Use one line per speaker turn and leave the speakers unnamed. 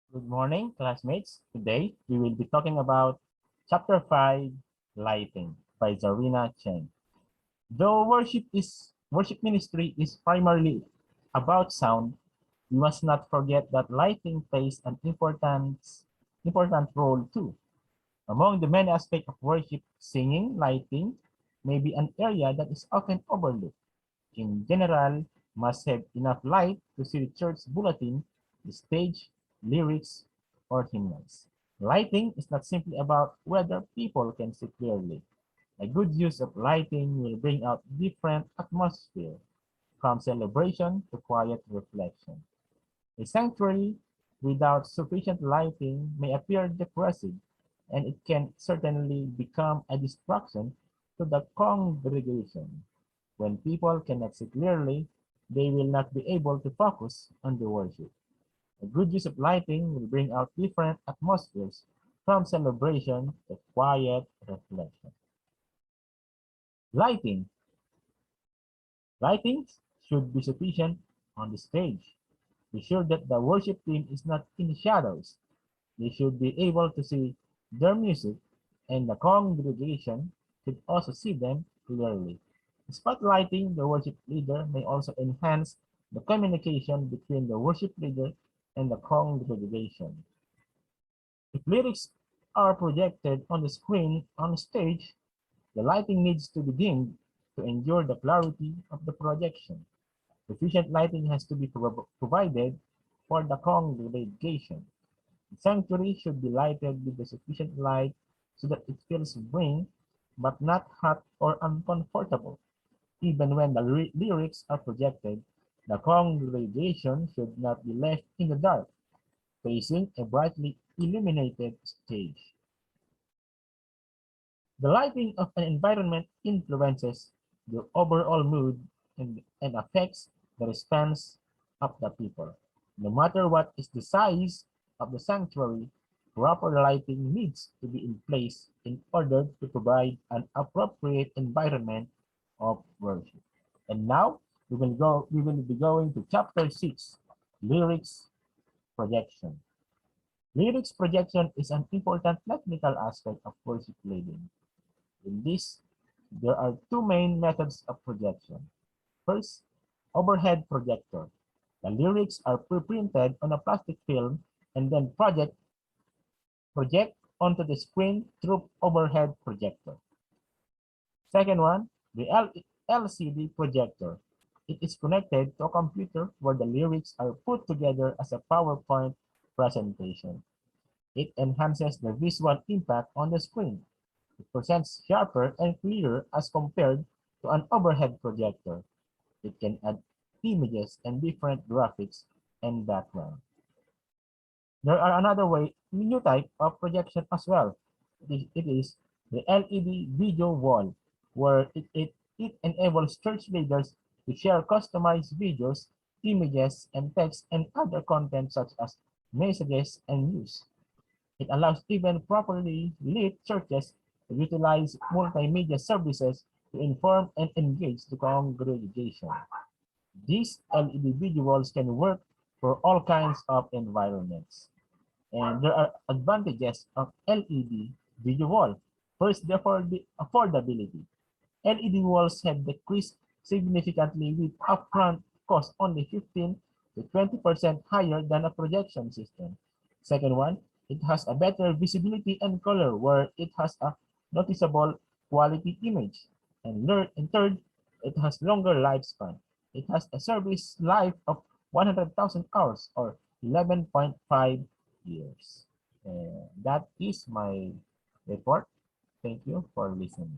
Good morning, classmates. Today, we will be talking about Chapter 5, Lighting by Zarina Chen. Though worship ministry is primarily about sound, we must not forget that lighting plays an important role too. Among the many aspects of worship, singing, lighting may be an area that is often overlooked. In general, must have enough light to see the church bulletin, the stage, lyrics, or hymnals. Lighting is not simply about whether people can see clearly. A good use of lighting will bring out different atmosphere, from celebration to quiet reflection. A sanctuary without sufficient lighting may appear depressive, and it can certainly become a distraction to the congregation. When people cannot see clearly, they will not be able to focus on the worship. A good use of lighting will bring out different atmospheres from celebration to quiet reflection. Lighting. Lighting should be sufficient on the stage. Be sure that the worship team is not in the shadows. They should be able to see their music, and the congregation should also see them clearly. Spotlighting the worship leader may also enhance the communication between the worship leader and the congregation. If lyrics are projected on the screen on stage, the lighting needs to be dimmed to ensure the clarity of the projection. Sufficient lighting has to be provided for the congregation. The sanctuary should be lighted with the sufficient light so that it feels warm but not hot or uncomfortable. Even when the lyrics are projected, the congregation should not be left in the dark, facing a brightly illuminated stage. The lighting of an environment influences the overall mood and affects the response of the people. No matter what is the size of the sanctuary, proper lighting needs to be in place in order to provide an appropriate environment of worship. And now we will be going to chapter 6, lyrics projection. Lyrics projection is an important technical aspect of worship leading. In this, there are two main methods of projection. First, overhead projector. The lyrics are pre-printed on a plastic film and then project onto the screen through overhead projector. Second one, the LCD projector. It is connected to a computer where the lyrics are put together as a PowerPoint presentation. It enhances the visual impact on the screen. It presents sharper and clearer as compared to an overhead projector. It can add images and different graphics and background. There are another new type of projection as well. It is the LED video wall, where it enables church leaders to share customized videos, images, and text and other content such as messages and news. It allows even properly lit churches to utilize multimedia services to inform and engage the congregation. These LED visuals can work for all kinds of environments. And there are advantages of LED video wall. First, the affordability. LED walls have decreased significantly with upfront cost only 15 to 20% higher than a projection system. Second one, it has a better visibility and color where it has a noticeable quality image. And third, it has longer lifespan. It has a service life of 100,000 hours or 11.5 years. That is my report. Thank you for listening.